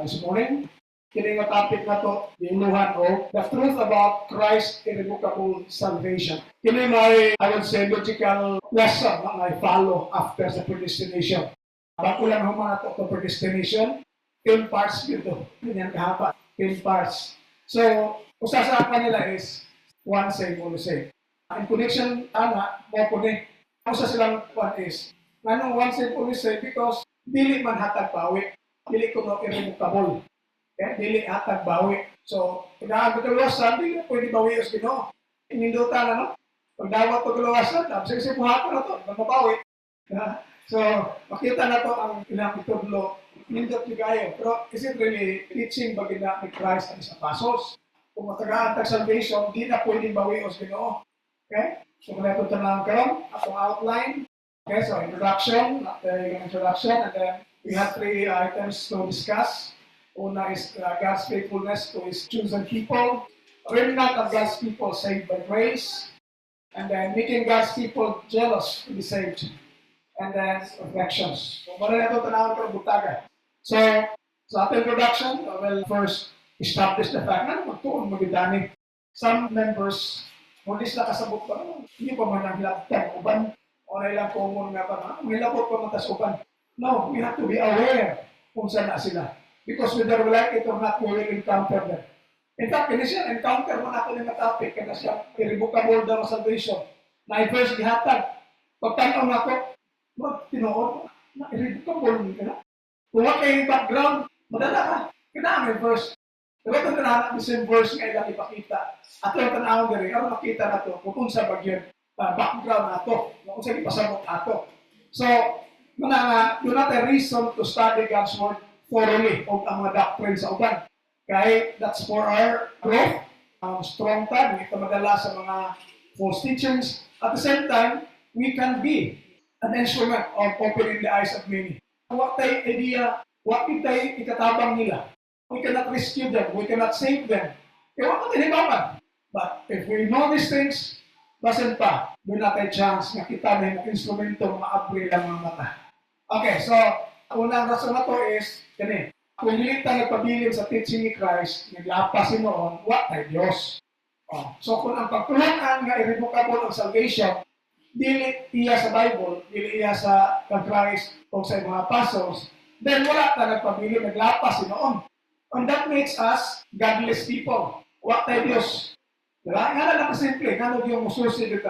This morning, kini nga topic na to, giinuhan o the truth about Christ's irrevocable salvation. Kini may, I would say, logical lesson na may follow after sa predestination. Bago lang naman na to predestination, 10 parts dito. Ganyan kahaba, 10 parts. So, usa sa kanila is one save, all save. In connection, mo po ni, usa silang one is, anong one save, all save? Because dili man hatag pawi. Dili ko no irrevocable. Okay? Dili hatag bawi. So, pagdawat ko kalawasan, dili pwede bawi os Ginoo. Inindutan na, no? Pagdawat ko kalawasan, sige buhaton na to, mabawi. So, makita na to ang ilang itudlo. Nindot ni kayo. Pero, is it really teaching bagina ni Christ and His apostles? Kung matagaan tag salvation, di na pwede bawi os Ginoo. Okay? So, kung ito tanong karon, atong outline. Okay, so introduction, and then we have 3 items to discuss. Una is God's faithfulness to His chosen people, remnant of God's people saved by grace, and then making God's people jealous to be saved, and then reflections. So, mara na ito tanawin ko butaga. So, sa ating introduction, we'll first establish the fact na magtuon magidani. Some members, muli sila kasabot pa, hindi pa man ang hilaptan, uban, o na ilang common nga pa, hilapot pa matas uban. No, we have to be aware kung saan na sila. Because whether we like it or not, we will encounter them. In fact, kini siya, encounter man ako ng topic, kaya siya, irrevocable daw salvation. Na i-first gihatag. Pagtanaw na ako, tinuod, na irrevocable ka na. Kung wala kayong background, madala ka. Kailangan first. Pero ito tanahan ang same verse nga ilang ipakita. At yung tanahan na rin, ano makita na ito, kung sa bagyan, background na ito, kung sa ipasabot na ito. So, do not a reason to study God's Word thoroughly o ang mga doctrine sa uban. Kaya that's for our growth, strong time, ito madala sa mga false teachings. At the same time, we can be an instrument of opening the eyes of many. What tayo idea, what tayo ikatabang nila. We cannot rescue them, we cannot save them. Kaya wala tinibaman. But if we know these things, basin pa, doon natin chance na kita na yung instrumento maabri lang ang mata. Okay, so, unang rason na to is, kani, kung hindi tayo nagpabilin sa teaching ni Christ, naglapas noon, what tayo Diyos. So, kung ang pagtulungan nga irrevocable ang salvation, dili iya sa Bible, dili iya sa Christ o sa mga apostles, then wala tayo nagpabilin, naglapas noon. And that makes us godless people. What tayo Diyos. Diba? Nga na simple, nga yung mususi dito.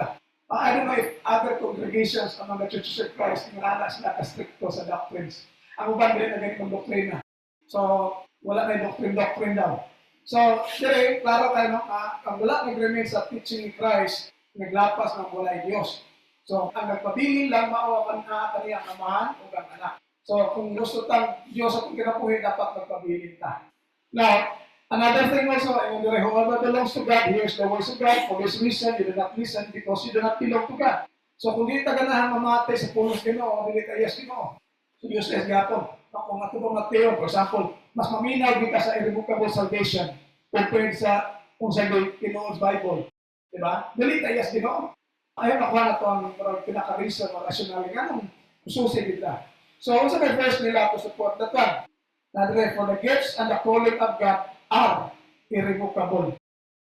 I don't know if other congregations among the Churches of Christ, nga sila ka-stricto sa doctrines. Ang uban din na ganitong doktrina. So, wala na doctrine daw. So, dire, klaro tayo, ang wala nag-remain sa teaching ni Christ, naglapas ng walay Diyos. So, ang nagpabilin lang maawakan na kaniyang amahan o kang anak. So, kung gusto tang Diyos at kinapuhin, dapat magpabilin ta. Now, another thing also, whoever belongs to God hears the voice of God. For this reason, you do not listen because you do not belong to God. So kung di taganahan mamatay sa pulos Ginoo, dili kayas Ginoo. So Diyos is gapon. Kung ato pa Mateo, for example, mas maminaw di ka sa irrevocable salvation compared sa kung sa Ginoo's Bible. Diba? Dili kayas Ginoo. Ayaw nakuha na ito ang pinaka-reason o rationale nga nung ususin nila. So, sa may verse nila to support that one. For the gifts and the calling of God are irrevocable.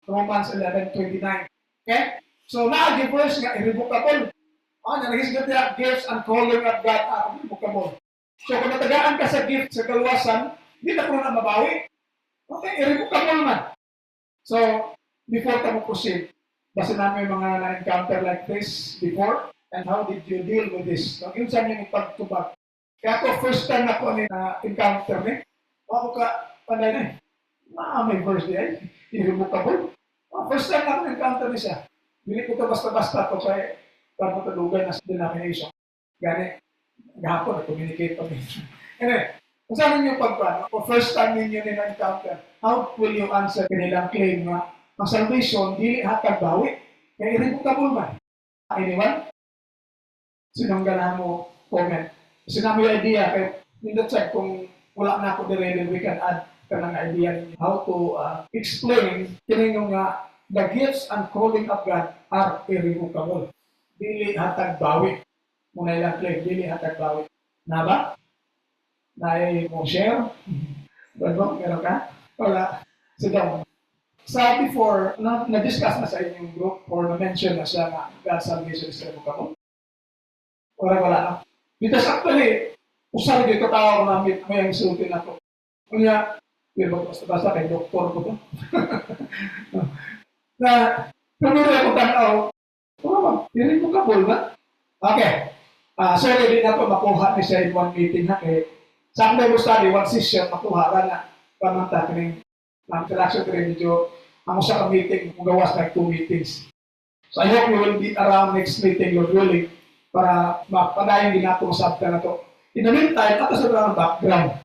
Romans 11:29. Okay? So, na-verse nga irrevocable. Nanagisgot nila, gifts and calling of God are irrevocable. So, kung natagaan ka sa gift sa kaluwasan, hindi na ko na mabawi. Okay, irrevocable man. So, before tayo proceed, basta namin mga na-encounter like this before, and how did you deal with this? So, yun saan yung pagtubag. Kaya ako, first time ako na-encounter ni, ako ka, panay na may verse niya, irrevocable. First time ako na-encounter ni siya. Hindi ko ito basta-basta ito kaya para matalugan na sa denomination. Gani, gahapon, na-communicate pa niyo. Anyway, kung saan ninyo pagpano, o first time ninyo na-encounter, how will you answer kanilang claim na ang salvation, dili hatag bawi, kaya irrevocable man. Anyone? Sinong ganahan mo comment? Sinabi yung idea, kaya nindot check kung wala na ako dire, we can add ka ng idea how to explain kini yung the gifts and calling of God are irrevocable. Dili hatag bawi. Muna ilang claim, dili hatag bawi. Na ba? Na mo share? Ano, meron ka? Wala. Sit down. Sa before, na-discuss na sa inyong group or na-mention na siya nga God's salvation is revoke ako? Wala na. Because actually, usar dito tao ko namin may ang sultin ako. Kanya, basta kay doktor ko to. Na, pumili ako tanaw, hindi mo kabul na. Okay. So, hindi na ito makuha ni siya in one meeting na kay sa akin mo study, one session, makuha ka na pamanta ka ng interaction ka rin medyo ang usa ka meeting, kung gawas like 2 meetings. So, I hope you will be around next meeting, Lord willing, para mapadayon din natin usap ka na ito. In the meantime, ito sa background.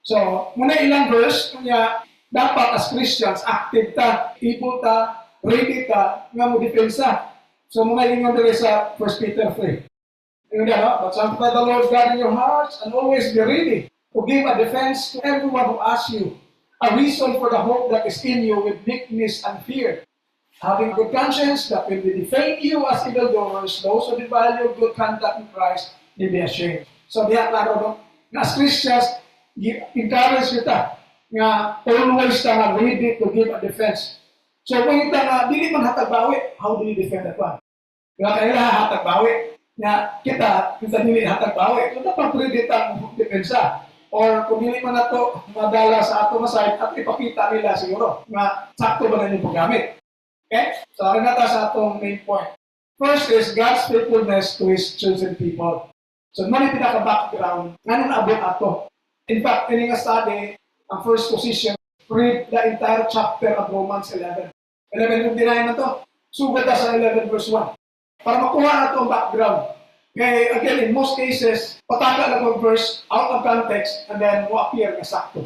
So, muna ilang verse, kanya dapat as Christians, active ta, able ta, ready ta, nga mo depensa. So, muna ilang dali sa 1 Peter 3. But sanctify the Lord God in your hearts and always be ready to give a defense to everyone who asks you, a reason for the hope that is in you with meekness and fear. Having good conscience that when they defame you as evildoers, those who devalue good conduct in Christ, they be ashamed. So, diya klaro as Christians, encourage kita nga always ta nga ready to give a defense. So, kung ita nga, dili man hatagbawi, how do you defend that one? Kaya kailangan hatagbawi. Nga kita dili hatagbawi. So, dapat ready ta ang depensa. Or kung dili man na ito madala sa ato masayad at ipakita nila siguro nga sakto ba na yung paggamit. Okay? So, rin na sa atong main point. First is God's faithfulness to His chosen people. So, mali pinaka-background, nga nung naabot ato. In fact, in nga study, ang first position, read the entire chapter of Romans 11. 11.59 na to. Sugad na sa 11 verse 1. Para makuha na ito ang background. Kaya, again, in most cases, pataka na itong verse out of context and then mo appear na sakto.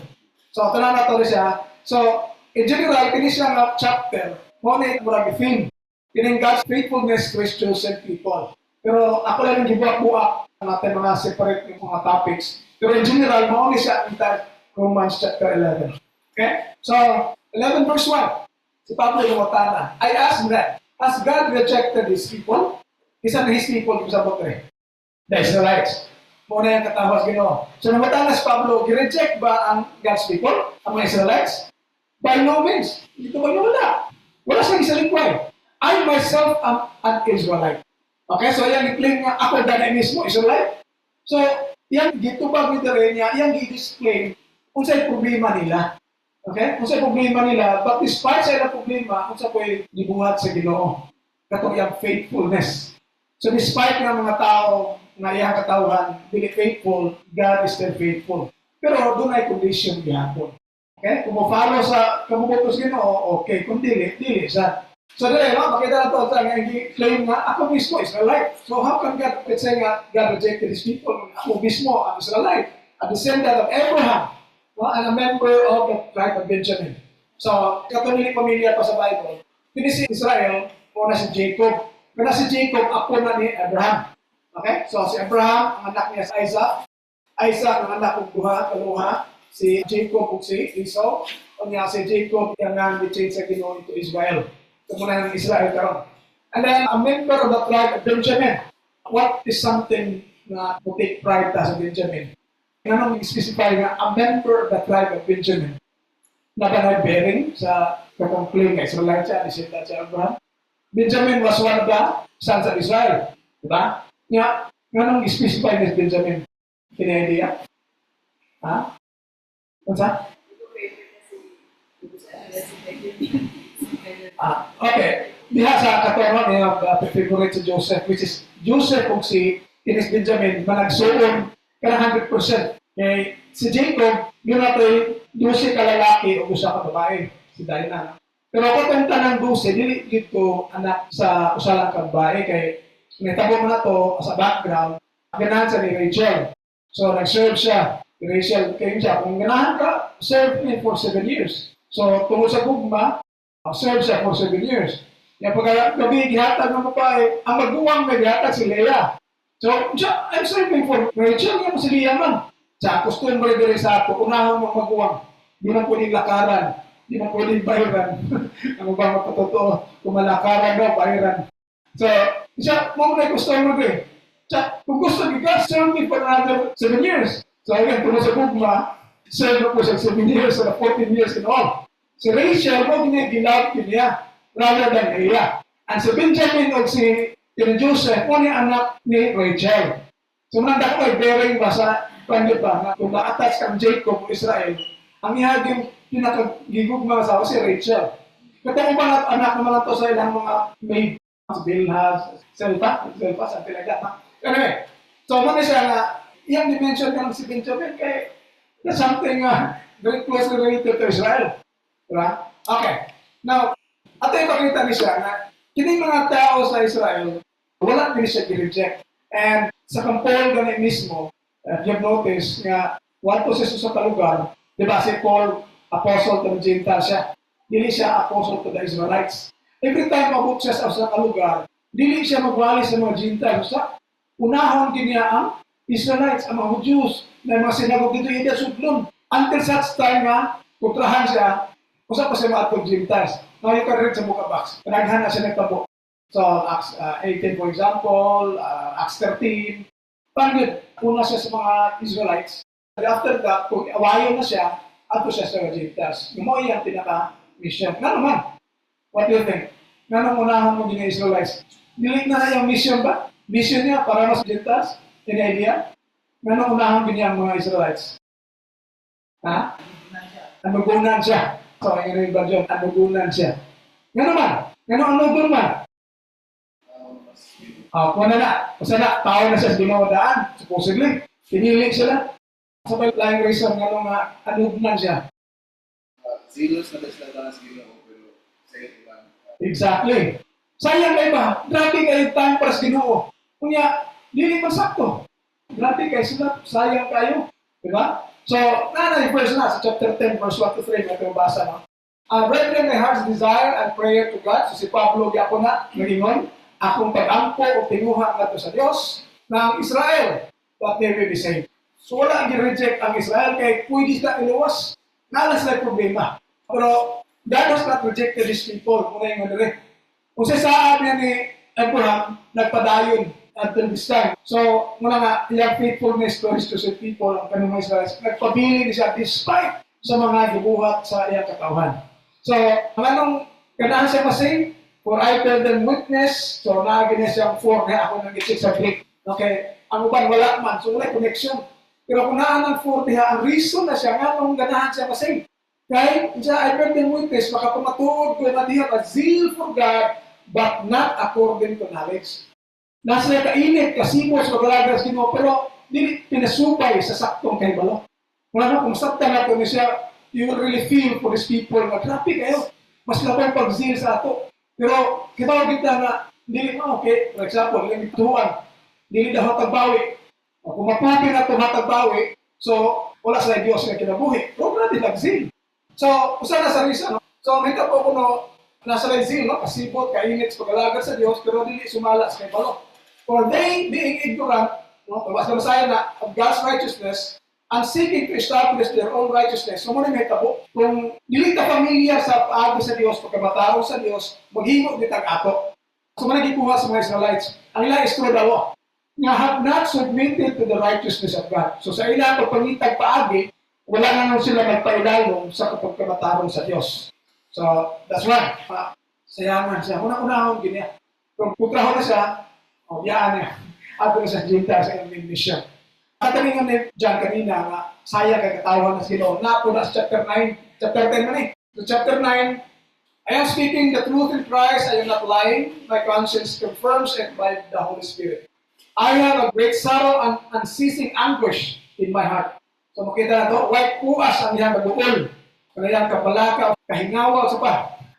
So, tanan na ito siya. So, in general, kini siya nga chapter, mo na yung murag theme. Kining God's faithfulness to His chosen people. Pero ako lang yung gibuak-buak natin mga separate yung mga topics. Pero in general, mo na siya entire Romans chapter 11. Okay? So, 11 verse 1. Si Pablo yung watana. I ask that, has God rejected His people? Isa na His people yung sabot rin. The Israelites. Muna yung katawas Ginoo. So, namatana si Pablo, gi-reject ba ang God's people? Ang mga Israelites? By no means. Dito ba wala? Wala siyang isa likway. I myself am an Israelite. Okay, so yan i-claim nga ako dahil mismo Israelite. So, yan gitubag nito rin niya, yan i-display kung sa'y problema nila. Okay? Kung sa'y problema nila, but despite sa'y problema, kung sa'y po'y gibuhat sa Ginoo. Katong yung faithfulness. So, despite ng mga tao na iyang katawhan, dili faithful, God is still faithful. Pero doon ay condition gihapon. Okay? Kung mo-follow sa kamubutos Ginoo, okay. Kung dili sa. So, dili, makita na ito sa claim na ako mismo Israelite. So, how can God, let's say nga, God rejected His people? Ako mismo ang Israelite, a descendant of Abraham, and a member of the tribe of Benjamin. So, katunili pamilya pa sa Bible. Kini si Israel, o na si Jacob. Kaya si Jacob, apo na ni Abraham. Okay? So, si Abraham, ang anak niya si Isaac. Isaac, ang anak ng kaluha. Si Jacob o si Esau. O niya si Jacob, yung nga ni-change sa Ginoo into Israel. So, muna ng Israel karon. And then, a member of the tribe of Benjamin. What is something na take pride ta sa Benjamin? Anong specify nga, a member of the tribe of Benjamin. Na ba na bearing sa katong-claim nga Israelite siya, descendant siya Abraham. Benjamin was one of the sons of Israel. Diba? Nga nung specify ni Benjamin? Kina-idea? Ha? Kunsa? Okay. Diha sa katoron niya, favorite si Joseph, which is Joseph kung si Kinis Benjamin, managsuon ka 100%. Kaya si Jacob, yun natin, 12 kalalaki o usa ka babae. Si Dinah. Pero ako itong tanang 12, dili dito anak sa usalang kabae kay nitabo mo na to sa background, ganahan sa ni Rachel. So, nag-serve siya. Rachel came siya. Kung ganahan ka, serve me for 7 years. So, tungkol sa gugma, serve siya for 7 years. Yung pagkagabi, gihatag ng babae, ang maguwang na gihatag si Leah. So, I'm serving for Rachel, yan si Leah man. Sa custom mo rin sa ato, unahon mong maguwang. Di man pwedeng lakaran. Di man pwedeng bayaran. Ang ba magpatotoo, kung malakaran daw, bayaran. So, siya, mo na customer ko eh. Siya, kung gusto nyo ka, serve me for another 7 years. So, again, tungkol sa gugma, serve po siya 7 years or 14 years and all. Si Rachel, mo ginagilab niya rather than Leah. And si Benjamin o si Joseph, po ni anak ni Rachel. So, mananda ko ay bearing ba sa pandit ba na kung na-attach kang Jacob o Israel, ang ihaging pinakagigugma sa si Rachel. Katong ba anak naman ito sa ilang mga maid, si Bilhah, Selpa, sa talaga. Anyway, so muna siya na, iyang dimension ka ng si Benjamin kay there's something very closely related to Israel. Diba? Okay. Now, ato ipakita ni siya na kining mga tao sa Israel, wala din siya i-reject. And sa kampol ganit mismo, you've noticed nga, wato siya sa kalugar, di ba si Paul, apostle to the Gentiles siya. Dili siya apostle to the Israelites. Every time mabuk siya sa kalugar, dili siya magwali sa mga Gentiles. Sa unahon din niya ang Israelites, ang mga Jews, na mga sinagog dito ida sudlon. Until such time nga, kutrahan siya, usap pa siya mga Gentiles. Now you can read sa book of Acts. Panaghan na siya nagtabo. So, Acts 18 for example, Acts 13. Pangit, una siya sa mga Israelites. And after that, kung awayon na siya, ato siya sa Gentiles. Yung mo yung pinaka-mission. Nga naman, what do you think? Nga nung unahon mo din Israelites? Nilig na yung mission ba? Mission niya para mas Gentiles? Any idea? Nga nung unahon din yung mga Israelites? Ha? Anugunan siya. So, yung rin ba dyan? Anugunan siya. Nga naman? Nga nung anugun man? Kung na. Kasi na, tao na siya sa dinawadaan. Supposedly. Pinili sila. Sabay lang reason nga nung anugunan siya. Zealous na sila na sa Ginoo, pero sa iba. Exactly. Sayang kayo ba? Grabe kayo time para sa Ginoo. Kunya, hindi man sakto. Grabe kayo sila, sayang kayo. Diba? So, nanay verse na sa chapter 10, verse 1 to 3, may basa na. Brethren, my heart's desire and prayer to God. So si Pablo, di ako na, nagingon, akong pag-ampo o tinuha nga to sa Diyos ng Israel, that they will be saved. So wala ang reject ang Israel, kaya pwede sila iluwas. Nalas na problema. Pero God has not rejected His people. Muna yung rin. Kung sa saan niya ni Abraham, nagpadayon until this time. So, muna nga, yung faithfulness to His chosen people, ang kanong Israel, nagpabili niya despite sa mga gibuhat sa iyang katauhan. So, anong ganahan siya masing? For I tell them witness. So, naagin niya siyang for na ako nang gitsik sa Greek. Okay? Ang uban, wala man. So, wala connection. Pero kung naan ng 40 ang reason na siya, nga nung ganahan siya masing. Kaya, I bear them witness, makapamatuod ko na diya a zeal for God, but not according to knowledge. Nasa niya kainit, kasimos, magalagas Ginoo, pero hindi pinasupay sa saktong kahibalo. Kung kung sakta na ito siya, you will really feel for these people na grabe kayo, mas labang pag-zeal sa ato. Pero, kita kita na, hindi mo, okay, for example, yung ituan, hindi daw tagbawi. Kung mapupi na ito matagbawi, so, wala sa Diyos na kinabuhi. Pero grabe nag-zeal. So, usa na sa reason, no? So, may po ko no, nasa zeal, no? Kasibot, kainit, pag-alaga sa Diyos, pero dili sumala sa kahibalo. For they, being ignorant, no? Basta masaya na, of God's righteousness, and seeking to establish their own righteousness. So, muna may tabo. Kung dili ka pamilya sa paagi sa Diyos, pagkamataro sa Diyos, maghimo di tag-ato. So, muna gikuha sa mga Israelites. Ang ilang istro daw, nga have not submitted to the righteousness of God. So, sa ilang pagpangitag paagi, wala na nung sila magpailalong sa pagkamataro sa Diyos. So, that's why, sayangan siya. Unang-unahon, ganyan. Kung putrahon na siya, yaan niya. Ato na sa Gentiles sa ilang mission. Katalingan ni John kanina nga, saya kay katawan na sila. Napo na sa chapter 9, chapter 10 man eh. So chapter 9, I am speaking the truth in Christ, I am not lying. My conscience confirms it by the Holy Spirit. I have a great sorrow and unceasing anguish in my heart. So makita na ito, white puas ang iyang kabuol. Kanayang kapalaka, kahingawa sa pa,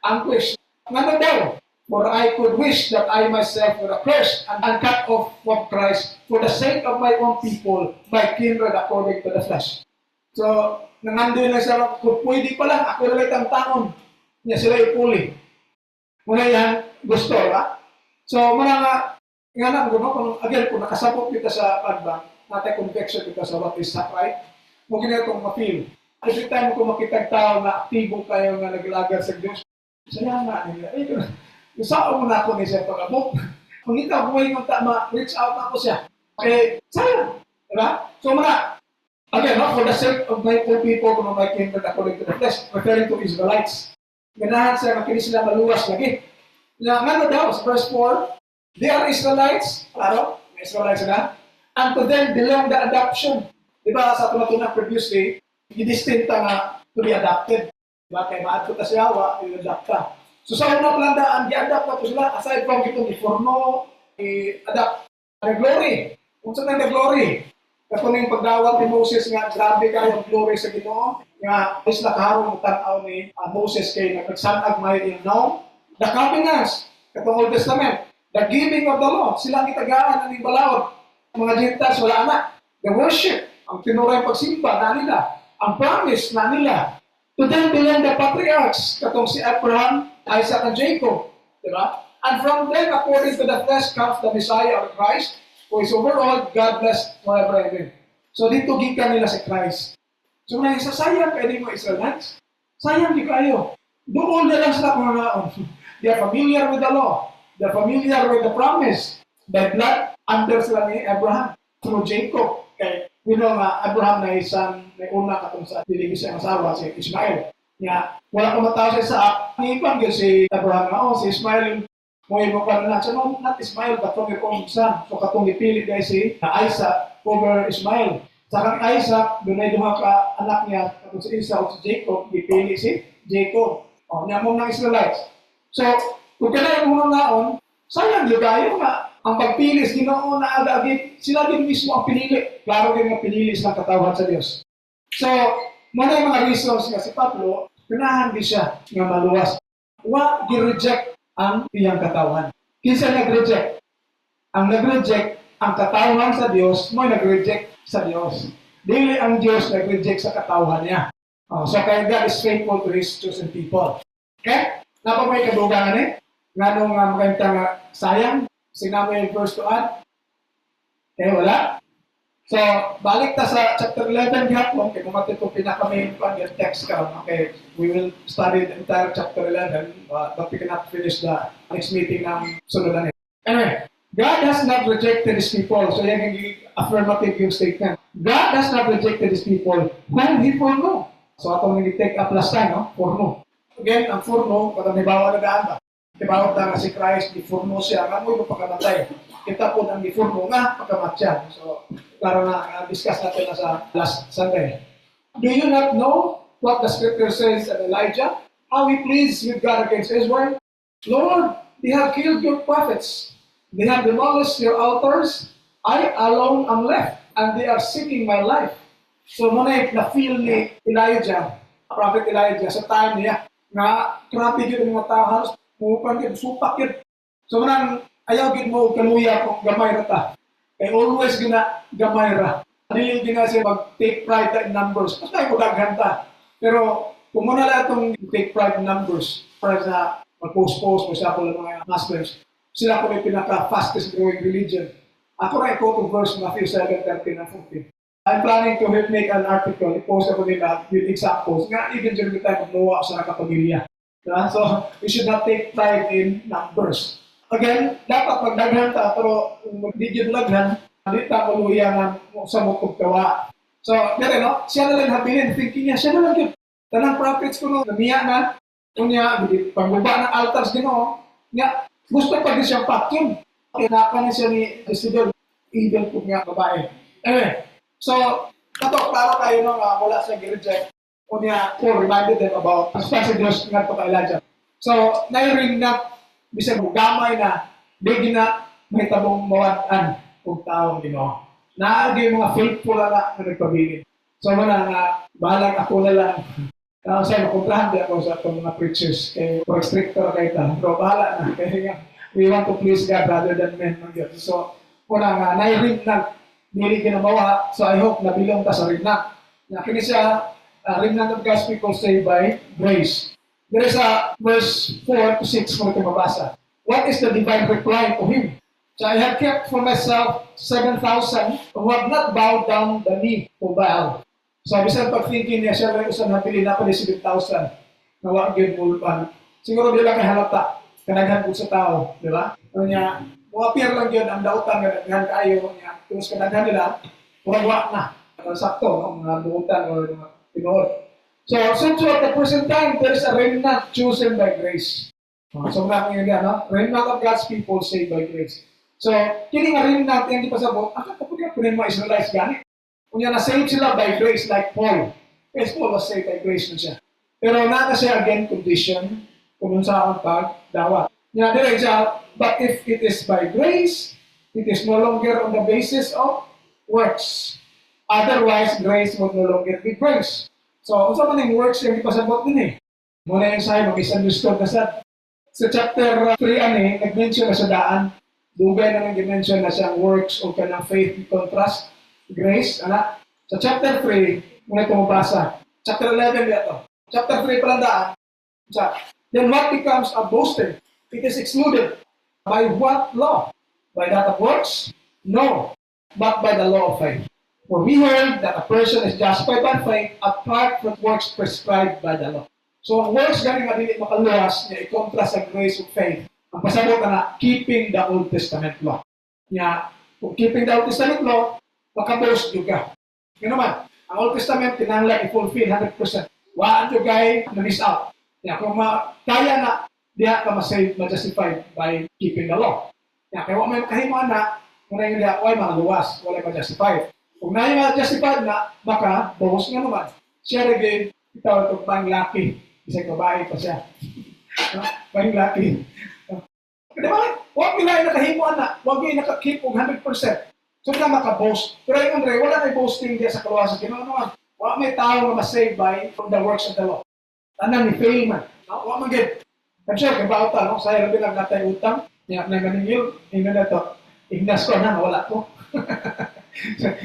anguish. Nga daw, for I could wish that I myself were accursed and cut off from Christ for the sake of my own people, my kindred according to the flesh. So, nangandoy na siya, kung pwede pa lang, ako na lang tangon niya sila ipuli. Muna yan, gusto, ha? So, muna nga na, kung again, kung nakasapot kita sa adbang, natin conviction kita sa what is not right, kung ganyan itong ma-feel. Every time kung makitag tao na aktibo kayo nga naglagar sa Diyos, saya nga nila, saan mo na ako ni siya pag-abot? Kung ikaw, kung ngayon ma-reach out na ako siya, sayang. Diba? So mga, Again, not for the sake of my poor people who my kindred according to the flesh, referring to Israelites. Ganahan sa makinis sila maluwas lagi. Na ano daw, sa verse 4, they are Israelites, klaro, may Israelites na, and to them belong the adoption. Diba, sa tunatunan previously, gidistinta nga to be adopted. Diba, kay maad ko ta siya, i-adapt ka. So sa unang landaan, i-adapt na to sila, aside from itong i-forno, i-adapt. The glory. Kung saan ang the glory? Kato yung pagdawat ni Moses nga, grabe kayo ang glory sa Ginoo. Nga, is nakaharong ang tanaw ni Moses kay nagsanag may yung now. The covenants, katong Old Testament, the giving of the law, sila ang itagaan ng ibalawad. Mga Gentiles, wala na. The worship, ang tinuray pagsimba na nila. Ang promise na nila. To them belong the patriarchs, katong si Abraham, Isaac, and Jacob. Diba? And from them, according to the flesh, comes the Messiah or Christ, who is overall, God bless forever and ever. So dito gikan nila si Christ. So na sayang kayo mo Israelites. Sayang di kayo. Doon na lang sila kung naon. They are familiar with the law. They are familiar with the promise. The blood under sila ni Abraham through Jacob. Kay we know nga Abraham na isang may una katong sa diligi sa asawa si Ismael. Nga wala ko matao sa Isaac. Ipan gyud si Abraham nga si Ismael mo pa na siya no, not Ismail, katong yung son. So katong ipili guys si Isaac over Ismail. Sa kang Isaac, doon ay duha ka anak niya, katong si Esau o si Jacob, ipili si Jacob. O, nyamong ng Israelites. So, kung kaya yung mga naon, sayang yun kayo nga, ang pagpili sa Ginoo na agad, sila din mismo ang pinili. Klaro din nga pinili silang katawhan sa Diyos. So, muna yung mga reasons nga si Pablo, pinahan din siya nga maluwas. Wa gi-reject ang iyang katawan. Kinsa nag-reject? Ang nag-reject, ang katawan sa Diyos, mo nag-reject sa Diyos. Dili ang Diyos nag-reject sa katawan niya. So kaya God is faithful to His chosen people. Okay? Napamay kadugangan eh? Nga nung maganda nga sayang, sinama yung verse to add. Okay, wala? So, balik ta sa chapter 11 gihapon, kaya kung matito pinaka-main pa yung text ka. Okay, we will study the entire chapter 11, but we cannot finish the next meeting ng sunod na. Anyway, God has not rejected His people. So, yan yung affirmative yung statement. God has not rejected His people whom He foreknow. So, atong nag-take up last time, no? Foreknow. Again, ang foreknow, pag nabibawa na gaan ba? Nabibawa na si Christ, di-foreknow siya, nga mo yung pagkamatay. Kita po ang di-foreknow nga, pagkamatyan. So, klaro na, discuss natin na sa last Sunday. Do you not know what the scripture says of Elijah? How he pleads with God against Israel? Lord, they have killed your prophets. They have demolished your altars. I alone am left, and they are seeking my life. So, muna na-feel ni Elijah, Prophet Elijah, sa time niya, nga grabe yun ang mga tao, halos mupan yun, supak yun. So, muna, ayaw yun mo kaluya kung gamay na ta. Eh, always gina gamay ra. Dili gina siya mag-take pride in numbers. Mas tayo kudaghan ta. Pero, kung muna lang itong take pride in numbers, para sa mag-post-post, for example, ng mga Muslims, sila ko may pinaka-fastest growing religion. Ako na i-quote ang verse Matthew 7:13 and 14. I'm planning to make an article, i-post ako nila with examples, nga even during the time of Noah sa nakapamilya. So, we should not take pride in numbers. Again, dapat magdaghan ta, pero kung hindi yun laghan, hindi ta maluya nga sa mutog kawa. So, dire no, siya na lang habilin, thinking niya, siya na lang yun. Tanang prophets ko no, namiya na, kunya, pagbuba ng altars din no, nga, gusto pa din siyang vacuum. Kinaka na siya ni Jezebel, even po nga babae. Anyway, so, nato, klaro kayo no, wala siya gi-reject. Kunya, Paul reminded them about, as far as Diyos nga to kay Elijah. So, nairing na, bisag mo gamay na, di na may tabong mawadan kung taong Ginoo. Naagi yung mga faithful na nagpabilin. So muna nga, bahalang ako na lang. Sa'yo, makumplahan din ako sa itong mga preachers. Kaya restrictor kayo ta. Pero bahala na. Kaya we want to please God rather than men. So, muna nga, nairing na, nili ginabawa. So I hope nabilong ta sa rinnak. Kini siya, rinnak of God's people saved by grace. There is a verse 4 to 6 mo ito mabasa. What is the divine reply to him? So I have kept for myself 7,000 who have not bowed down the knee to Baal. So bisan pag-thinking niya, siya rin usang napili na pala 7,000 na wag yun mulpan. Siguro di lang kay halata, kanaghan po sa tao, di ba? Ano niya, appear lang yun, ang dautan, kanaghan kayo niya. Tapos kanaghan nila, wag na. sakto, no? Mga buutan o mga tinood. So at the present time, there is a remnant chosen by grace. So nga nga, no? Remnant of God's people saved by grace. So, kini nga remnant yung di pasabot, kapag kunin mo Israelites gani. Kunya na saved sila by grace like Paul. Yes, Paul was saved by grace na siya. Pero na siya again condition kung sa akong pagdawat. Nga dire siya, but if it is by grace, it is no longer on the basis of works. Otherwise, grace would no longer be grace. So, unsa man yung works yung ipasabot din eh. Muna yung sa'yo, mag-misunderstood na sa chapter 3, nag-mention na sa daan, dugay na nag-mention na siyang works o kanang faith in contrast, grace, ana. Sa chapter 3, muna ito mabasa. Chapter 11 dito. Chapter 3 pala daan. Then what becomes a boasting? It is excluded. By what law? By that of works? No, but by the law of faith. For we heard that a person is justified by faith apart from works prescribed by the law. So ang works galing nga dili makaluwas niya i-kontra sa grace of faith. Ang pasabot na keeping the Old Testament law. Nya, kung keeping the Old Testament law, makaboast yung ka. Nga naman, ang Old Testament kinahanglan i-fulfill 100%. Waan yung guy na-miss out. Nya, kung kaya na, diha ka ma-save, ma-justified by keeping the law. Nya, kaya wala may kahimuan na, muna yung diha, wala mga luwas, wala ma-justified. Kung na yung ma-justified na, baka, boast nga naman. Siya rin, itaw itong bang lucky. Isang babae pa siya. Bang lucky. Di ba? Huwag nila yung nakahimuan na, huwag yung nakakip og 100%. So na makaboast. Pero yung Andre, wala na boasting diya sa kaluwasan. Ginoon. Huwag may tao na masave by from the works of the law. Tanan ni fail man. Huwag mag-get. I'm sure, kabauta, no? Sa hirap lang natay utang. Niyak na maningil. Ino na to. Ignas ko na, wala ko.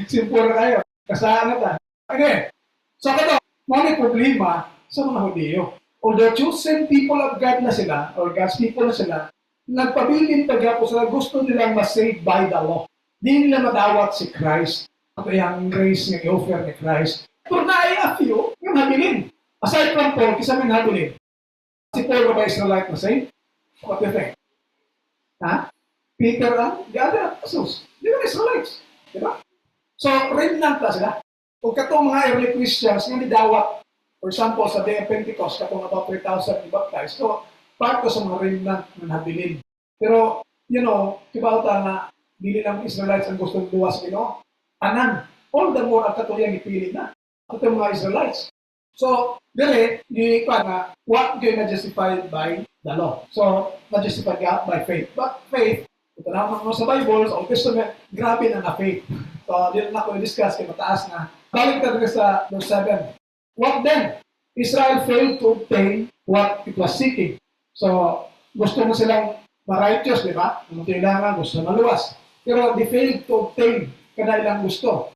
Simpura kayo. Kasaan na ta. Okay. So kato, may problema sa mga Hudiyo. Although chosen people of God na sila, or God's people na sila, nagpabilin pagkapo sila, gusto nilang masave by the law. Di nila madawat si Christ. Ito yung grace na i-offer ni Christ. Pero na ay a few, yung habilin. Aside from Paul, kisa may habilin. Si Paul ba Israelite na save? What do you think? Ha? Peter and the other apostles. Di ba Israelites? Di ba? So, remnant na sila. Kung katong mga early Christians, nga nidawat, for example, sa Day of Pentecost, katong about 3,000 i-baptized. So, part ko sa mga remnant na nabilin. Pero, you know, kibauta na dili lang Israelites ang gustong duwas, you know, anan. All the more ang katuyang ipili na. Ito mga Israelites. So, dire, di pa na, what kayo na-justified by the law. So, na-justified ka by faith. But faith, ito naman mo sa Bible, sa Old Testament, grabe na na-faith. So, di na ako i-discuss, kaya mataas na. Balik talaga sa verse 7. What then? Israel failed to obtain what it was seeking. So, gusto mo silang ma-righteous, di ba? Ang kailangan, gusto maluwas. Pero they failed to obtain kanilang gusto.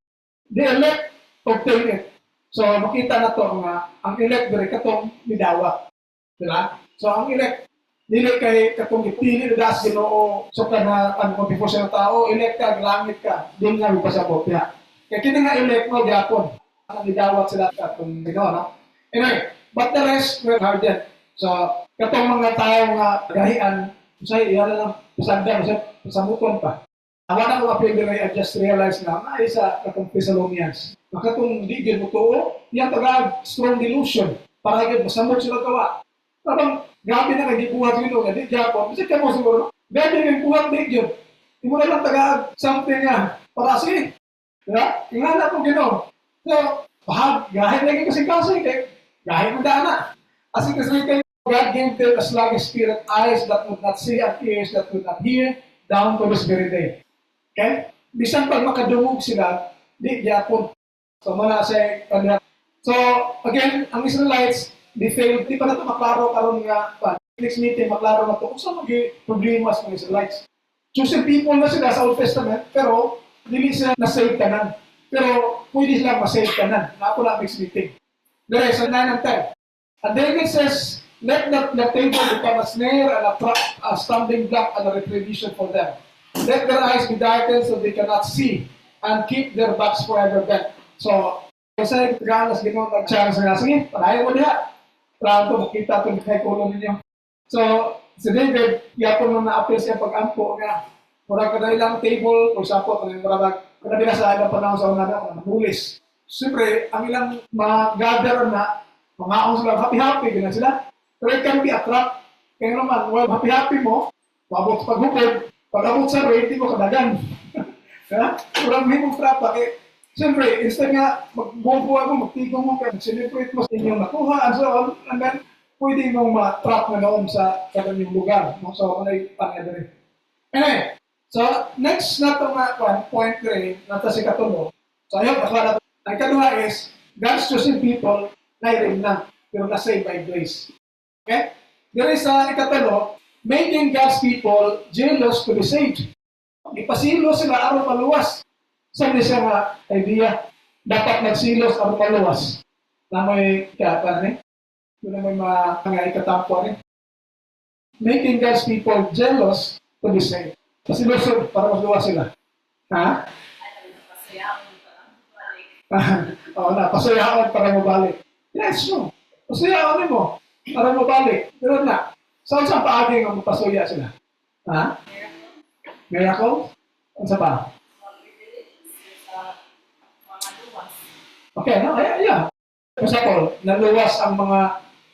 The elect obtain it. So, makita na to nga, ang elect dire katong midawat. Di ba? So, ang elect, dili kay katong ipili na das Ginoo so ka na ano before sa tao, elect ka, langit ka, din nga pasabot ya. Kaya kini nga elect mo gyapon. Ang midawat sila katong Ginoo, no? Anyway, but the rest were hardened. So, katong mga tao nga gahian, say, iyan lang, pasagdan, pasamuton pa. Awa na ko appeal I just realized na, ay sa katong Thessalonians. Makatong di yun mo to, yan taga strong delusion. Para yun, masamot sila gawa. Parang, grabe na kay buhat yun, nga di Japon. Kasi kamo siguro, grabe yung buhat di yun. Hindi mo na lang taga something nga, para sige. Diba? Ingana na itong gano'n. So, bahag, gahin na yung kasing-kasing, gahin mo dana. As kasi kayo, God gave them a sluggish spirit, eyes that would not see and ears that would not hear, down to this very day. Okay? Bisan pag makadungog sila, di Japon. So, muna sa kanila. So, again, ang Israelites, they failed. Di pa na ito maklaro karon nga, next meeting, maklaro na ito. Kung saan mag-problema sa mga Israelites? Chosen people na sila sa Old Testament, pero hindi sila na-save kanan. Pero pwede silang ma-save kanan. Ako na next meeting. Dere, sa 9 and 10. And David says, let not the table become a snare and a trap, a stumbling block and a retribution for them. Let their eyes be darkened so they cannot see and keep their backs forever bent. So, kasi ganas ginoon nag-chance nga. Sige, panayon mo diha. Para ito, makita ito kay kulong ninyo. So, si David, yapon nung na-appeal siya pag-ampo nga. Murag ka na ilang table, for example, kada binasa ibang panahon sa unang nabulis. siyempre, ang ilang mag-gather na, mga akong sila, happy-happy, ganyan sila. Pero it can be a trap. Kaya naman, well, happy-happy mo, mabot sa paghukod, pag-abot sa rate, di mo kadagan. Kurang may mong trap, bakit? Siyempre, instead nga, mag-bubuhay mo, magtigong mo, celebrate mo sa inyong nakuha, and so on, and then, pwede mong ma-trap na noon sa kanyang lugar. No? So, ano yung pangya rin. Anyway, so, next na itong point rin, nata si Katulo. So, ayun, nakuha na. Ang kaduha is, God's chosen people, na rin na, pero na-saved by grace. Okay? There is ikatalo, making God's people jealous to be saved. Ipasilo sila aron maluwas. Saan niya siya nga idea? Dapat magsilos aron maluwas. Na may kaya ni? Doon na may mga ikatampo ni. Making God's people jealous to be saved. Pasilusod para maluwas sila. Ha? Oo na, pasayaan para mabalik. Yes, no. Pasayaan mo para mabalik. Pero na, saan paaging ang mapasuya sila? Ha? Miracle? Ano sa pa? Okay, no? Yeah. Example, naluwas ang mga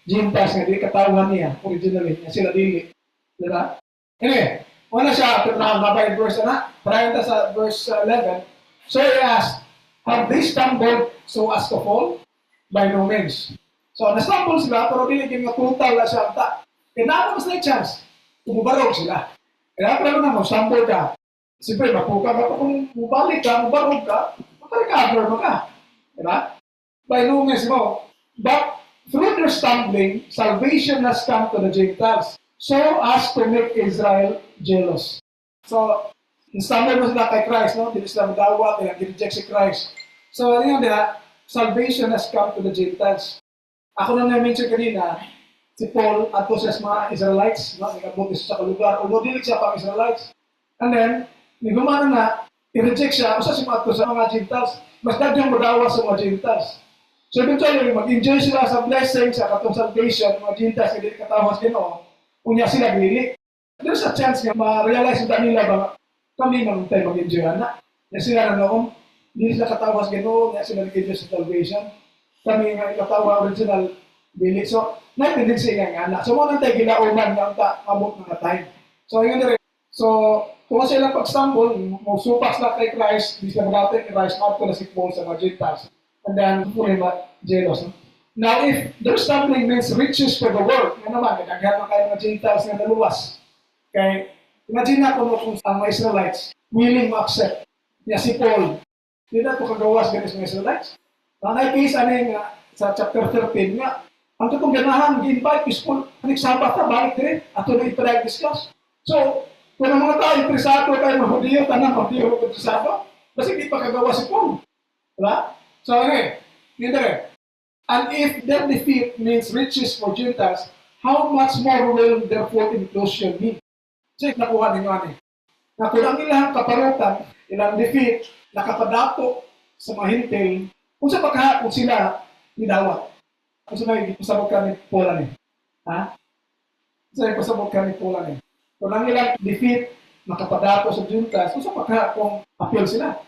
Gentiles na di katawan niya, originally, na sila dili. Diba? Anyway, una siya, pero nakababa yung verse na, prior sa verse 11, so he asked, have they stumbled so as to fall? By no means. So, na-stumble sila, pero binigyan nga total na siya ang ta. Kaya mas na chance, umubarog sila. Kaya pero na mo, stumble ka. Siyempre, mapuka ka pa kung mubalik ka, mubarog ka, makarecover mo ka. Diba? By no means mo. But, through their stumbling, salvation has come to the Gentiles, so as to make Israel jealous. So, stumble mo sila kay Christ, no? Hindi sila magawat, nag-reject si Christ. So, ano yun nila? Salvation has come to the Gentiles. Ako na na-mention kanina, si Paul ato sa mga Israelites, no? Nag-abuti sa lugar, although dili siya pang Israelites. And then, nagumana na, i-reject siya, usa si ato sa mga Gentiles, mas dadyang magawa sa mga Gentiles. So, eventually, mag-enjoy sila sa blessing, sa katong salvation, mga Gentiles, hindi katawas Ginoo, unya sila dili. There's a chance nga ma-realize na nila ba, kami nang tayo mag-enjoy na. Na sila na noon, hindi sila katawas Ginoo, nga sila nag-enjoy sa salvation. Kami nga ikatawa original dili. So, na-tendency nga anak. So, mo nang tayo gilauman nga ang abot ng time. So, yun na rin. So, kung sila pag-stumble, supak sila kay Christ, hindi sila mag-atay kay Christ, out ko na si Paul sa mga Gentiles. And then, puri jealous. Now, if their stumbling means riches for the world, nga naman, nagaghan kayo mga Gentiles na naluwas. Okay? Imagine na kung ang mga Israelites willing ma-accept niya si Paul. Hindi na ito kagawas ganit sa mga Israelites. Ang case, nga, sa chapter 13 nga, ang tutong ganahan, gi-invite is Paul, anik sabat na, balik din, ato na ipag-discuss. So, kung ang mga tao, interesado tayo mga Hudiyo, tanang Hudiyo ko interesado, kasi hindi pa kagawa si Paul. Diba? So, okay, yun rin. And if their defeat means riches for Gentiles, how much more will their full inclusion be? So, nakuha ninyo ani. Na kung ang ilang kaparutan, ilang defeat, nakapadato sa mga hintil, kung sa pagkahapon sila nidawat. Kung sa may pasabog ka ni Paul ani. Ha? Kung sa may pasabog ka ni Paul ani. Kung ang ilang defeat, nakapadato sa Gentiles, kung sa pagkahapon appeal sila.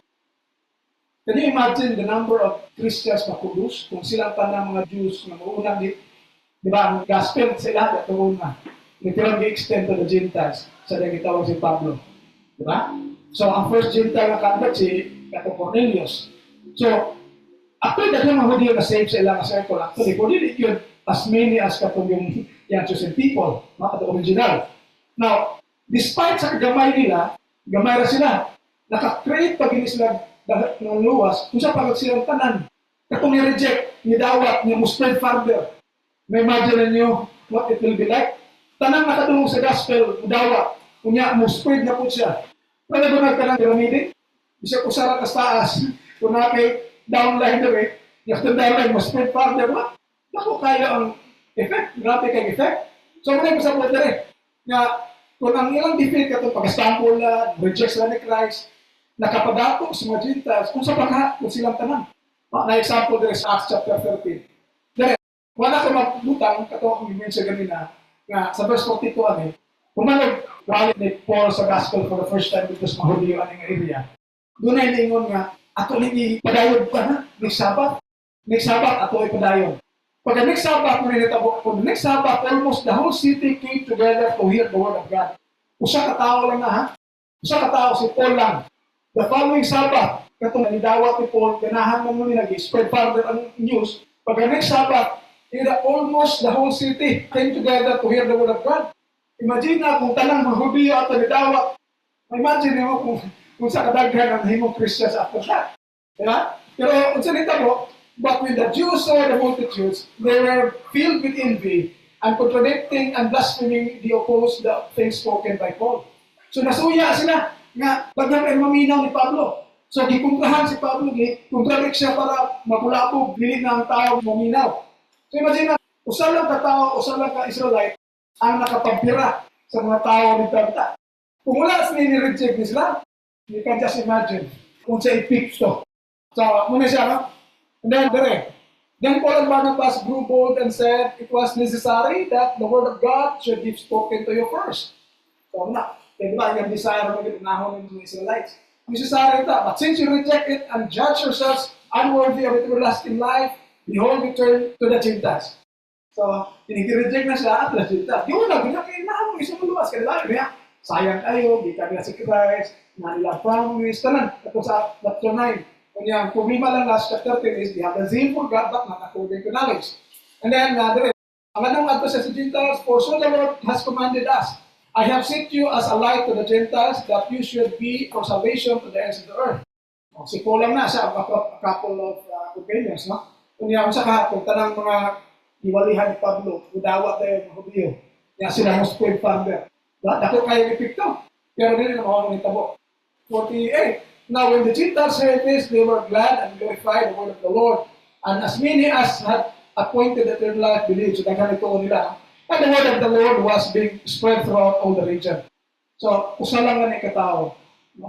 Can you imagine the number of Christians makudus kung silang tanang mga Jews na maunang di ba, ang gospel sila at una. Literal extend to the Gentiles sa nagitawag si Pablo. Di ba? So, ang first Gentile na kandat si Kato Cornelius. So, actually, dahil mga Hudiyo na save sa ilang circle, actually, kung hindi yun as many as katong yung chosen people, at the original. Now, despite sa kagamay nila, gamay na sila, naka-create pag hindi sila ng luwas, kung sa pagod silang tanan. Katong ni-reject, ni-dawat, ni-spread further. May imagine niyo what it will be like? Tanang nakatulong sa gospel, dawat, kunya, mo-spread na po siya. Pwede ba nagtanang piramide? Bisa ko sarap kas taas, kung nakay downline na rin, yung downline, mo-spread further, what? Naku, kaya ang effect, grabe kay effect. So, muna yung pasapot na rin, nga, kung ang ilang defeat katong pag-stumble na, reject sila ni Christ, nakapadato sa mga Gentiles, kung sa pagka, kung silang tanan. Na-example din sa Acts chapter 13. Dere, wala ko magbutang, kato akong i-mention ganina, nga sa verse 42, pumanog, wali ni Paul sa gospel for the first time dito sa mga Hudiyo aning area. Doon ay lingon nga, ato ni padayon pa na, next Sabbath. Next Sabbath, ato ipadayon. Pagka next Sabbath, next Sabbath, almost the whole city came together to hear the word of God. Usa ka tao lang na ha? Usa ka tao, si Paul lang. The following Sabbath, katong nalidawat ni Paul, ganahan mo nila spread further ang news. Pagka next Sabbath, almost the whole city came together to hear the word of God. Imagine na kung tanang mga Hudiyo at nalidawat. Imagine mo kung sa kadaghan ang himong Christians after that. Diba? Pero kung salita mo, but when the Jews saw the multitudes, they were filled with envy and contradicting and blaspheming the opposed the things spoken by Paul. So nasuya sila nga bagang ay maminaw ni Pablo. So gikontrahan si Pablo, kontradict siya para mapulapog, dili na ang tao maminaw. So imagine na, usa lang ka tao, usa lang ka Israelite ang nakapagpira sa mga tao ni Tagta. Kung wala sila ni-reject nila, you can just imagine kung sa epikto. So, muna siya, no? And then Paul and Barnabas grew bold and said it was necessary that the word of God should be spoken to you first. So, di ba, yung desire na ginahon ng mga Israelites. Necessary ito, but since you reject it and judge yourselves unworthy of everlasting life, behold, we turn to the Gentiles. So, tinigireject na siya at the Gentiles. Yun lang, ginahon mo isang luwas. Kaya lang, sayang kayo, di ka nila si Christ, na nila promise, tanan, ito sa chapter 9. Kanya, problema lang last chapter 10 is, they have the zeal for God, but not according to knowledge. And then, ang anong ato sa Gentiles, for so the Lord has commanded us, I have sent you as a light to the Gentiles, that you should be for salvation to the ends of the earth. Si Paul lang na siya, a couple of companions, no? Kanya, sa kahapon, tanang mga iwalihan ni Pablo, udawat tayo mga Hudiyo, kaya sila most spread further. Dako kayo ipikto. Pero din naman ang itabo. 48. Now when the Gentiles heard this, they were glad and glorified the word of the Lord. And as many as had appointed that their life believed. So daghan ito nila. And the word of the Lord was being spread throughout all the region. So, usa lang nga ni katao.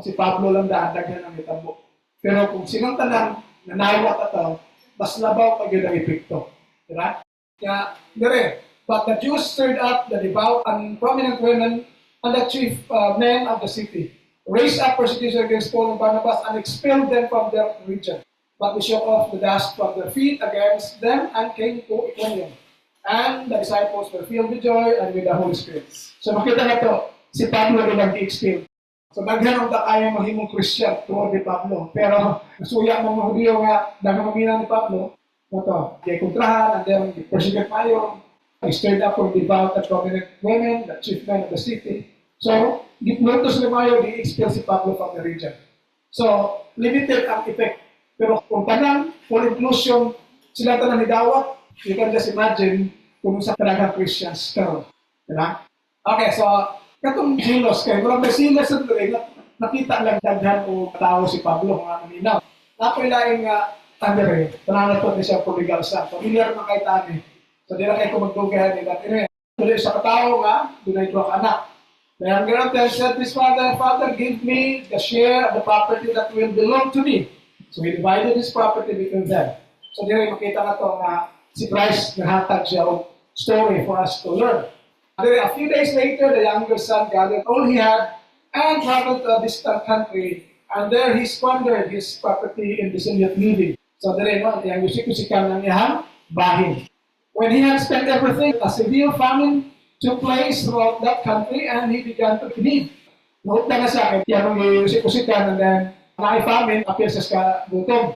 Si Pablo lang daghan ang itabo. Pero kung sinong tanan nanawat ato, mas labaw pag yun ang epekto. Diba? Kaya, but the Jews stirred up the devout and prominent women and the chief men of the city, raised up persecution against Paul and Barnabas and expelled them from their region. But they shook off the dust from their feet against them and came to Iconium. And the disciples were filled with joy and with the Holy Spirit. So makita na to, si Pablo rin ang i-expel. So daghan ang kaya mahimong Christian toward ni Pablo. Pero nasuya ng mga Hudiyo nga, daghan mamina ni Pablo, kaya kontrahan, and then persecute tayo. He stirred up for devout and prominent women, the chief men of the city. So, giplotos ni Mayo, di-expel si Pablo from the region. So, limited ang effect. Pero kung tanang, full inclusion, sila tanang nidawat, you can just imagine kung sa talagang Christians karon. Diba? Okay, so, katong silos kayo, kung may silos sa tuloy, nakita lang daghan o tao si Pablo, mga naminaw. Napilaing tandere, tananatot ni siya for legal son. Familiar na kay Tani. So, di na kayo kumagdugahan nila. Tuloy sa katao nga, dunay duha ka anak. The younger of them said, this father, give me the share of the property that will belong to me. So, he divided his property between them. So, di rin makita na to nga si Christ nahatag siya o story for us to learn. A few days later, the younger son gathered all he had and traveled to a distant country. And there he squandered his property in dissolute living. So, di rin, yung usik-usikan ng iyang bahin. When he had spent everything, a severe famine took place throughout that country and he began to need. Note na sa akin, yan ang usik-usikan and then famine appears as kagutom.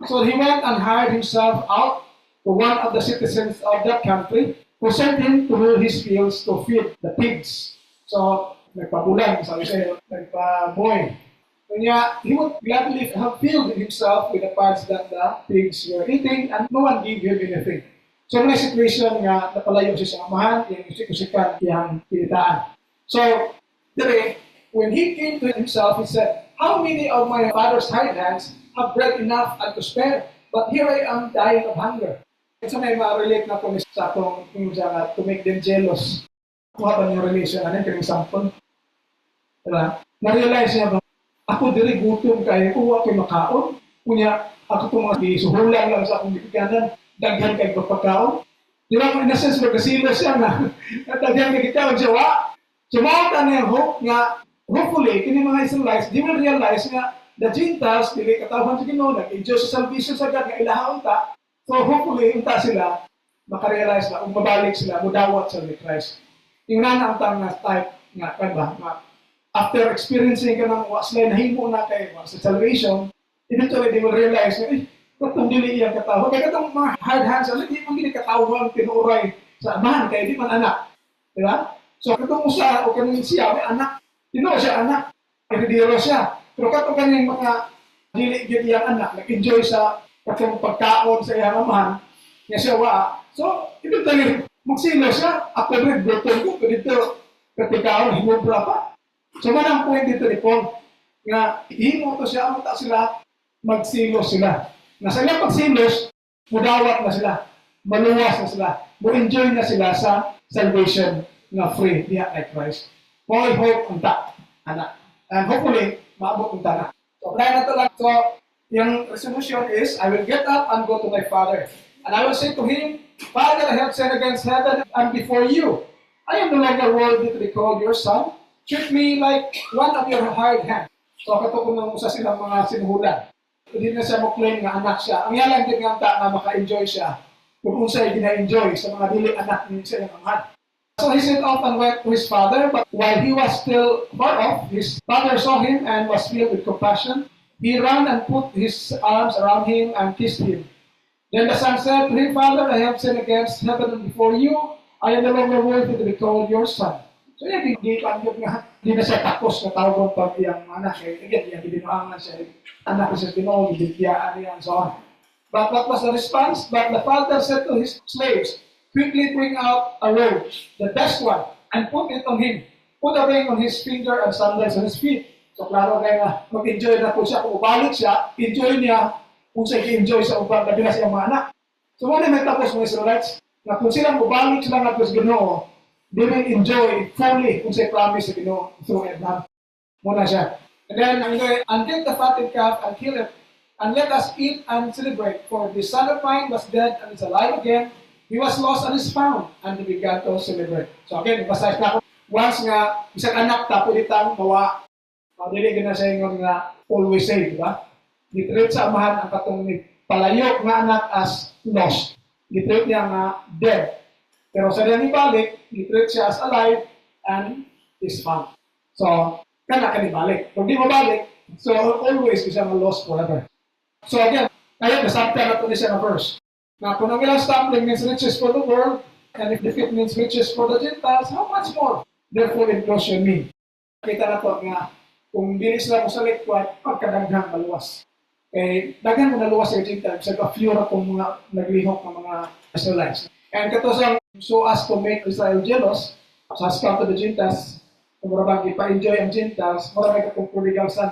So he went and hired himself out to one of the citizens of that country who sent him to his fields to feed the pigs. So, nagpabulan, sabi sa'yo, nagpaboy. Kanya, he would gladly have filled himself with the parts that the pigs were eating and no one gave him anything. So, may situation nga napalayo siya sa amahan, yung usik-usikan, yung kinitaan. So, when he came to himself, he said, how many of my father's hired hands have bread enough and to spare, but here I am dying of hunger. So, may ma-relate na po sa atong to make them jealous. Kuha pa yung relation, ano yung example? Diba? Na-realize niya ba, ako diri gutom kayo, kuha kayo makaon. Kunya, ako itong mga isuhulan lang sa akong bibigyanan. Daghan kay pagpagkaon. Di ba, in a sense, magkasila siya na daghan kay kita, magsawa. So, mawata na yung hope nga, hopefully, kini mga Israelites, di will realize nga, the Gentiles, dili katawhan sa Ginoo, nag-enjoy sa salvation sa God, nga ilahon ta. So hopefully, unta sila, makarealize na, mabalik sila, mudawat sa Christ. Yung na ang tang na type, nga, nga, after experiencing ka ng waslay, nahimo na kay sa salvation, eventually they will realize, katong dili iyang katawhan. Kaya katong mga hard hands, hindi man gini katawhan, tinuray sa amahan, kaya di man anak. Di ba? So katong usa, o kaning siya, may anak. Tinuo siya anak. Heredero siya. Pero katong kaning mga dili gyud iyang anak, nag-enjoy sa katong pagkaon sa iyang amahan, niya siya wa. So, eventually, magsilo siya. After red, button ko, dito, katikaon, hinubra pa. So, manang point dito ni Paul, nga, himo to siya, amunta sila, magsilos sila. Na sa ilang pagsilos, mudawat na sila, maluwas na sila, mo-enjoy na sila sa salvation na free diya kay Christ. Paul hope unta, anak. And hopefully, maabot unta na. So, apply na to lang. So, yung resolution is, I will get up and go to my father. And I will say to him, Father, I have sinned against heaven and before you. I am no longer worthy to be called your son. Treat me like one of your hired hands. So, katukong nang usa silang mga sinuhulan. Hindi na siya mo-claim nga anak siya. Ang yalang din nga na maka-enjoy siya kung unsay gina-enjoy sa mga dili anak niya siya ng amahan. So he set off and went to his father, but while he was still far off, his father saw him and was filled with compassion. He ran and put his arms around him and kissed him. Then the son said to him, Father, I have sinned against heaven and before you. I am no longer worthy to be called your son. So yan, hindi na siya takos na tawag pag iyang anak. Again, yung ibinuangan siya, anak siya Ginoo, ibigyan niya, and so on. But what was the response? But the father said to his slaves, quickly bring out a robe, the best one, and put it on him. Put a ring on his finger and sandals on his feet. So klaro kayo na mag-enjoy na po siya. Kung ubalik siya, enjoy niya kung siya i-enjoy sa ubang gabi na siyang mga anak. So muna may tapos mga Israelites, na kung silang ubalik sila nga sa Ginoo, they will enjoy fully kung siya promise sa Ginoo through Abraham. Muna siya. And then, and get the fatted calf and kill it, and let us eat and celebrate. For the son of mine was dead and is alive again. He was lost and is found, and we began to celebrate. So again, emphasize na ako, once nga, isang anak, tapo ditang mawa, dili gina sa ingon nga, always say, di ba? Gitreat sa amahan ang katong palayo nga anak as lost. Gitreat niya nga dead. Pero sa diyan ibalik, gitreat siya as alive and is found. So, kana kanibalik. Kung di mabalik, so always siya nga lost forever. So again, kaya nasabta na ito siya na verse. Now, kung ang ilang stumbling means riches for the world, and if defeat means riches for the Gentiles, how much more? Therefore, inclusion me. Kita na po nga, kung hindi sila mo sa likwat, pagkadaghang maluwas. Eh, daghan mo naluwas sa Gentiles, sa few na kung mga naglihok ng mga Israelites. And katosang, so as to make Israel jealous, so as come to the Gentiles, kung marabang ipa-enjoy ang Gentiles, marabang katong prodigal son.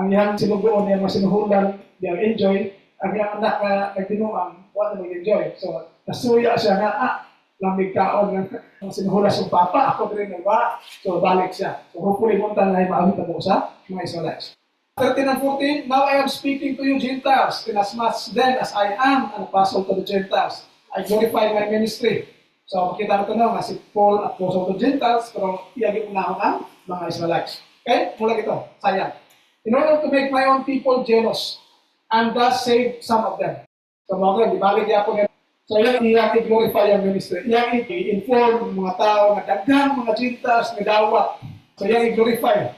Ang iyang sinubuon niya, mga sinuhulan, they'll enjoy, ang iyang anak na nagdinuang, wala mag-enjoy. So, nasuya siya nga, lamig kaon ng sinuhula sa papa, ako rin nagwa, so balik siya. So, hopefully, munta na ay maawit mo sa mga Israelites. 13 and 14, now I am speaking to you Gentiles, inasmuch then as I am an apostle to the Gentiles, I glorify my ministry. So, makita natin na si Paul, apostle to Gentiles, pero iyagi unahon ang mga Israelites. Okay? Mula ito, sayang. In order to make my own people jealous, and thus save some of them. So, mga ibalik niya po niya. So, yan i-glorify ang ministry. Yan i-inform mga tao na daghang mga Gentiles na dawat. So, yan i-glorify.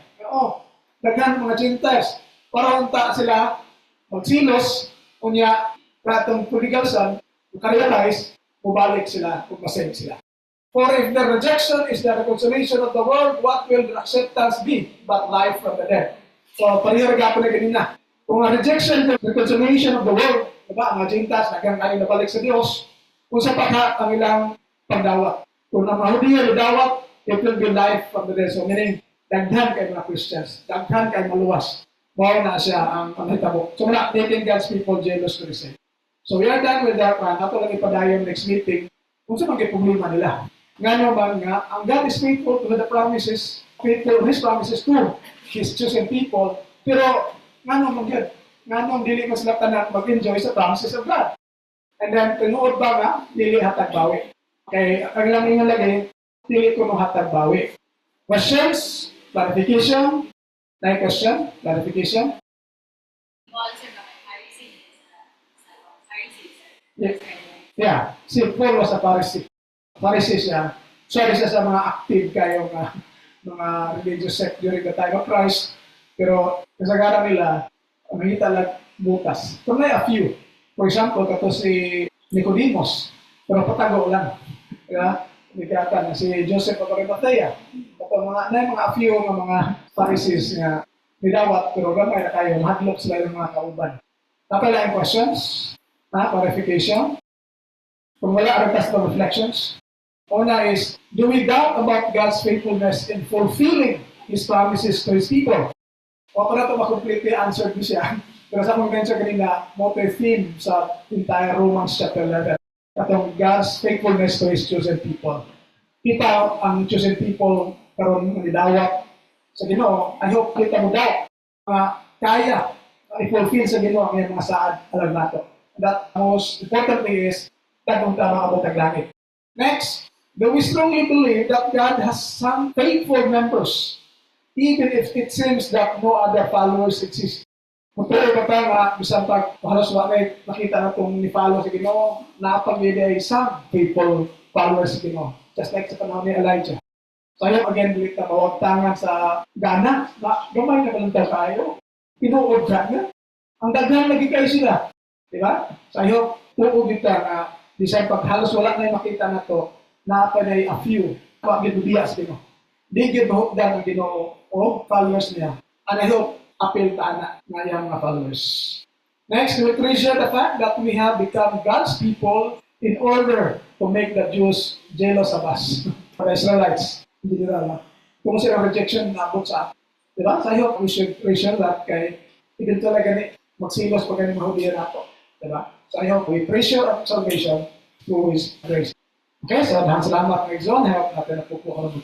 Daghang mga Gentiles. Para unta sila magsilos, unya, katong prodigal son, realize, mubalik sila, magmasave sila. For if the rejection is the reconciliation of the world, what will the acceptance be but life from the dead? So, pariharaga po na ganina. Kung ang rejection, the reconciliation of the world, diba, ang mga Gentiles, nagang kayo nabalik sa Diyos, kung sa pagka ang ilang pagdawat. Kung ang mga Hudiya nagdawat, it will be life from the dead. So, meaning, daghan kay mga Christians, daghan kay maluwas. Bawa na siya ang panghitabo. So, wala, making God's people jealous to the same. So, we are done with that one. Ato lang ipadayon next meeting, kung sa mga problema nila. Nga naman nga, ang God is faithful to the promises, faithful His promises to His chosen people, pero nga naman yun, nga naman dili mo sila tanan mag-enjoy sa promises of God. And then, tinuod ba nga, dili hatag bawi. Kaya, ang lang nga lagi, dili ko nung hatag bawi. Questions? Clarification? Like question? Clarification? Yeah, si Paul was a Pharisee. Pharisee siya. Sorry siya sa mga active kayong mga religious sect during the time of Christ. Pero kasagaran nila, makita lang butas. So may a few. For example, kato si Nicodemus. Pero patago lang. Diba? Nagkata na si Joseph of Arimathea. Kato mga a few mga Pharisees nga nidawat, pero gamay na kayo, mahadlok sila yung mga kauban. Napala yung questions, clarification. Kung wala ang test of reflections, una is, do we doubt about God's faithfulness in fulfilling His promises to His people? O para ito makomplete answer ko siya. Pero sa akong mention kanina, motive theme sa entire Romans chapter 11. Katong God's faithfulness to His chosen people. Kita ang chosen people karon nidawat sa Ginoo. I hope kita mo daw kaya i-fulfill sa Ginoo ang mga saad alam nato. That most importantly is tatong tama abot ang langit. Next, do we strongly believe that God has some faithful members, even if it seems that no other followers exist? Kung tuloy ba tayo bisan pag halos wakay nakita na itong ni-follow sa Ginoo, napag-ibig ay some faithful followers sa Ginoo. Just like sa panahon ni Elijah. So ayun, again, ulit na bawag tangan sa gana, na gamay na kalantaw tayo. Pinuod ka na. Ang daghan lagi kayo sila. Diba? So ayun, tuog dito na bisan pag halos wala na yung makita na to, napanay a few, pag-gibudiya sa Ginoo. Di gibahukdan ang Ginoo o followers niya. And I hope, appeal ta na yung mga followers. Next, we treasure the fact that we have become God's people in order to make the Jews jealous of us. For the Israelites, hindi nila. Kung silang rejection naabot sa atin. Diba? So I hope we should treasure that kay even talaga ni magsilos pag ganun mahudiyan nato. Diba? So I hope we treasure our salvation through His grace. Okay, so salamat ng Exxon. I hope natin na po po ako